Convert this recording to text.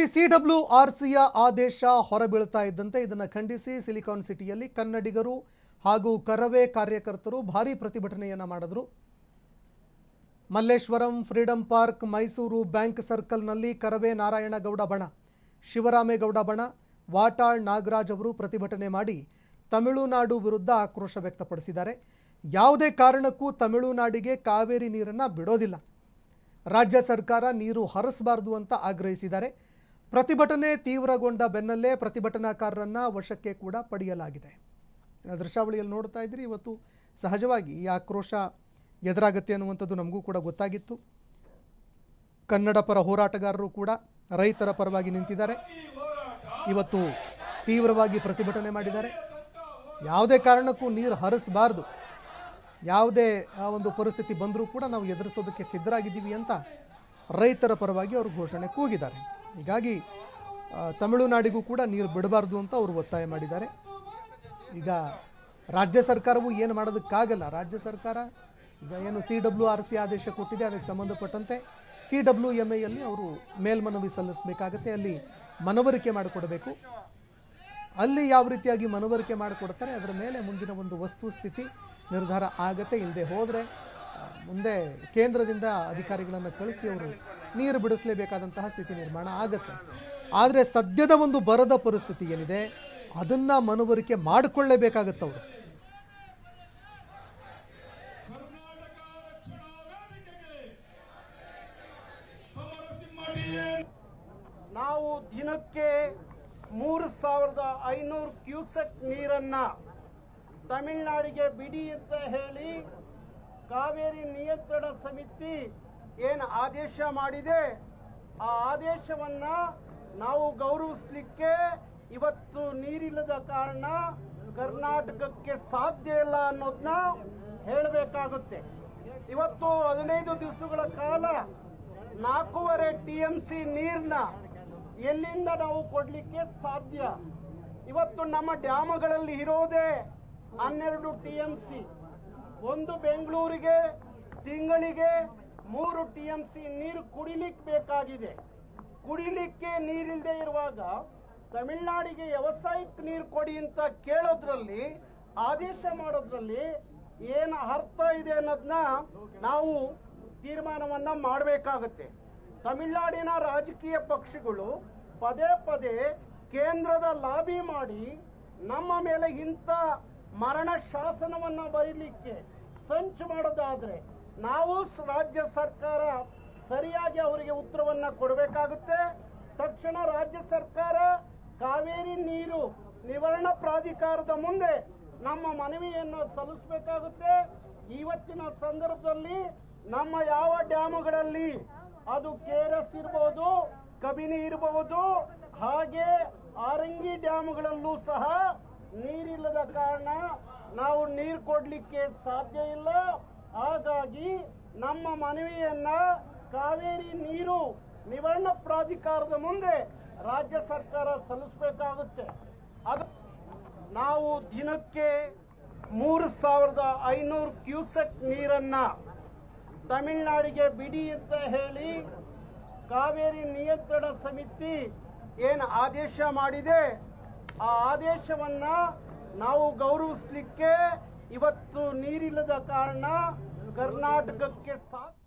ಈ CWRCಯ ಆದೇಶ ಹೊರಬೀಳ್ತಾ ಇದ್ದಂತೆ ಇದನ್ನು ಖಂಡಿಸಿ ಸಿಲಿಕಾನ್ ಸಿಟಿಯಲ್ಲಿ ಕನ್ನಡಿಗರು ಹಾಗೂ ಕರವೇ ಕಾರ್ಯಕರ್ತರು ಭಾರೀ ಪ್ರತಿಭಟನೆಯನ್ನು ಮಾಡಿದರು. Malleshwaram, freedom park, Mysuru bank ಸರ್ಕಲ್ನಲ್ಲಿ ಕರವೇ ನಾರಾಯಣಗೌಡ ಬಣ, ಶಿವರಾಮೇಗೌಡ ಬಣ, ವಾಟಾಳ್ ನಾಗರಾಜ್ ಅವರು ಪ್ರತಿಭಟನೆ ಮಾಡಿ ತಮಿಳುನಾಡು ವಿರುದ್ಧ ಆಕ್ರೋಶ ವ್ಯಕ್ತಪಡಿಸಿದ್ದಾರೆ. ಯಾವುದೇ ಕಾರಣಕ್ಕೂ ತಮಿಳುನಾಡಿಗೆ ಕಾವೇರಿ ನೀರನ್ನು ಬಿಡೋದಿಲ್ಲ, ರಾಜ್ಯ ಸರ್ಕಾರ ನೀರು ಹರಿಸಬಾರದು ಅಂತ ಆಗ್ರಹಿಸಿದ್ದಾರೆ. ಪ್ರತಿಭಟನೆ ತೀವ್ರಗೊಂಡ ಬೆನ್ನಲ್ಲೇ ಪ್ರತಿಭಟನಾಕಾರರನ್ನು ವಶಕ್ಕೆ ಕೂಡ ಪಡೆಯಲಾಗಿದೆ. ದೃಶ್ಯಾವಳಿಯಲ್ಲಿ ನೋಡ್ತಾ ಇದ್ರಿ, ಇವತ್ತು ಸಹಜವಾಗಿ ಈ ಆಕ್ರೋಶ ಎದುರಾಗತ್ತೆ ಅನ್ನುವಂಥದ್ದು ನಮಗೂ ಕೂಡ ಗೊತ್ತಾಗಿತ್ತು. ಕನ್ನಡ ಪರ ಹೋರಾಟಗಾರರು ಕೂಡ ರೈತರ ಪರವಾಗಿ ನಿಂತಿದ್ದಾರೆ. ಇವತ್ತು ತೀವ್ರವಾಗಿ ಪ್ರತಿಭಟನೆ ಮಾಡಿದ್ದಾರೆ. ಯಾವುದೇ ಕಾರಣಕ್ಕೂ ನೀರು ಹರಿಸಬಾರ್ದು, ಯಾವುದೇ ಒಂದು ಪರಿಸ್ಥಿತಿ ಬಂದರೂ ಕೂಡ ನಾವು ಎದುರಿಸೋದಕ್ಕೆ ಸಿದ್ಧರಾಗಿದ್ದೀವಿ ಅಂತ ರೈತರ ಪರವಾಗಿ ಅವರು ಘೋಷಣೆ ಕೂಗಿದ್ದಾರೆ. ಹೀಗಾಗಿ ತಮಿಳುನಾಡಿಗೂ ಕೂಡ ನೀರು ಬಿಡಬಾರ್ದು ಅಂತ ಅವರು ಒತ್ತಾಯ ಮಾಡಿದ್ದಾರೆ. ಈಗ ರಾಜ್ಯ ಸರ್ಕಾರವು ಏನು ಮಾಡೋದಕ್ಕಾಗಲ್ಲ. ರಾಜ್ಯ ಸರ್ಕಾರ ಈಗ ಏನು CWRC ಆದೇಶ ಕೊಟ್ಟಿದೆ, ಅದಕ್ಕೆ ಸಂಬಂಧಪಟ್ಟಂತೆ CWMAಯಲ್ಲಿ ಅವರು ಮೇಲ್ಮನವಿ ಸಲ್ಲಿಸಬೇಕಾಗತ್ತೆ. ಅಲ್ಲಿ ಮನವರಿಕೆ ಮಾಡಿಕೊಡಬೇಕು. ಅಲ್ಲಿ ಯಾವ ರೀತಿಯಾಗಿ ಮನವರಿಕೆ ಮಾಡಿಕೊಡ್ತಾರೆ ಅದರ ಮೇಲೆ ಮುಂದಿನ ಒಂದು ವಸ್ತುಸ್ಥಿತಿ ನಿರ್ಧಾರ ಆಗತ್ತೆ. ಇಲ್ಲದೆ ಹೋದರೆ ಮುಂದೆ ಕೇಂದ್ರದಿಂದ ಅಧಿಕಾರಿಗಳನ್ನು ಕಳಿಸಿ ಅವರು ನೀರು ಬಿಡಿಸಲೇಬೇಕಾದಂತಹ ಸ್ಥಿತಿ ನಿರ್ಮಾಣ ಆಗತ್ತೆ. ಆದರೆ ಸದ್ಯದ ಒಂದು ಬರದ ಪರಿಸ್ಥಿತಿ ಏನಿದೆ ಅದನ್ನು ಮನವರಿಕೆ ಮಾಡಿಕೊಳ್ಳಲೇಬೇಕಾಗತ್ತೆ ಅವರು. ನಾವು ದಿನಕ್ಕೆ 3500 ಕ್ಯೂಸೆಕ್ ನೀರನ್ನ ತಮಿಳುನಾಡಿಗೆ ಬಿಡಿ ಅಂತ ಹೇಳಿ ಕಾವೇರಿ ನಿಯಂತ್ರಣ ಸಮಿತಿ ಏನು ಆದೇಶ ಮಾಡಿದೆ, ಆ ಆದೇಶವನ್ನ ನಾವು ಗೌರವಿಸಲಿಕ್ಕೆ ಇವತ್ತು ನೀರಿಲ್ಲದ ಕಾರಣ ಕರ್ನಾಟಕಕ್ಕೆ ಸಾಧ್ಯ ಇಲ್ಲ ಅನ್ನೋದನ್ನ ಹೇಳಬೇಕಾಗುತ್ತೆ. ಇವತ್ತು 15 ದಿವಸಗಳ ಕಾಲ 4.5 TMC ನೀರನ್ನ ಎಲ್ಲಿಂದ ನಾವು ಕೊಡಲಿಕ್ಕೆ ಸಾಧ್ಯ? ಇವತ್ತು ನಮ್ಮ ಡ್ಯಾಮ್ಗಳಲ್ಲಿ ಇರೋದೇ 12 TMC. ಒಂದು ಬೆಂಗಳೂರಿಗೆ ತಿಂಗಳಿಗೆ 3 TMC ನೀರು ಕುಡಿಲಿಕ್ಕೆ ಬೇಕಾಗಿದೆ. ಕುಡಿಲಿಕ್ಕೆ ನೀರಿಲ್ಲದೆ ಇರುವಾಗ ತಮಿಳುನಾಡಿಗೆ ವ್ಯವಸಾಯಕ್ಕೆ ನೀರು ಕೊಡಿ ಅಂತ ಕೇಳೋದ್ರಲ್ಲಿ, ಆದೇಶ ಮಾಡೋದ್ರಲ್ಲಿ ಏನು ಅರ್ಥ ಇದೆ ಅನ್ನೋದನ್ನ ನಾವು ತೀರ್ಮಾನವನ್ನ ಮಾಡಬೇಕಾಗುತ್ತೆ. ತಮಿಳುನಾಡಿನ ರಾಜಕೀಯ ಪಕ್ಷಗಳು ಪದೇ ಪದೇ ಕೇಂದ್ರದ ಲಾಬಿ ಮಾಡಿ ನಮ್ಮ ಮೇಲೆ ಇಂಥ ಮರಣ ಶಾಸನವನ್ನ ಬರೀಲಿಕ್ಕೆ ಸಂಚು ಮಾಡೋದಾದ್ರೆ ನಾವು ರಾಜ್ಯ ಸರ್ಕಾರ ಸರಿಯಾಗಿ ಅವರಿಗೆ ಉತ್ತರವನ್ನ ಕೊಡಬೇಕಾಗುತ್ತೆ. ತಕ್ಷಣ ರಾಜ್ಯ ಸರ್ಕಾರ ಕಾವೇರಿ ನೀರು ನಿವಾರಣಾ ಪ್ರಾಧಿಕಾರದ ಮುಂದೆ ನಮ್ಮ ಮನವಿಯನ್ನು ಸಲ್ಲಿಸಬೇಕಾಗುತ್ತೆ. ಇವತ್ತಿನ ಸಂದರ್ಭದಲ್ಲಿ ನಮ್ಮ ಯಾವ ಡ್ಯಾಮ್ಗಳಲ್ಲಿ, ಅದು KRS ಇರಬಹುದು, ಕಬಿನಿ ಇರಬಹುದು, ಹಾಗೆ ಆರಂಗಿ ಡ್ಯಾಮ್ಗಳಲ್ಲೂ ಸಹ ನೀರಿಲ್ಲದ ಕಾರಣ ನಾವು ನೀರು ಕೊಡ್ಲಿಕ್ಕೆ ಸಾಧ್ಯ ಇಲ್ಲ. ಹಾಗಾಗಿ ನಮ್ಮ ಮನವಿಯನ್ನ ಕಾವೇರಿ ನೀರು ನಿವಾರಣಾ ಪ್ರಾಧಿಕಾರದ ಮುಂದೆ ರಾಜ್ಯ ಸರ್ಕಾರ ಸಲ್ಲಿಸಬೇಕಾಗುತ್ತೆ. ಅದು ನಾವು ದಿನಕ್ಕೆ 3500 ಕ್ಯೂಸೆಕ್ ನೀರನ್ನ ತಮಿಳುನಾಡಿಗೆ ಬಿಡಿ ಅಂತ ಹೇಳಿ ಕಾವೇರಿ ನಿಯಂತ್ರಣ ಸಮಿತಿ ಏನು ಆದೇಶ ಮಾಡಿದೆ, ಆ ಆದೇಶವನ್ನ ನಾವು ಗೌರವಿಸಲಿಕ್ಕೆ ಇವತ್ತು ನೀರಿಲ್ಲದ ಕಾರಣ ಕರ್ನಾಟಕಕ್ಕೆ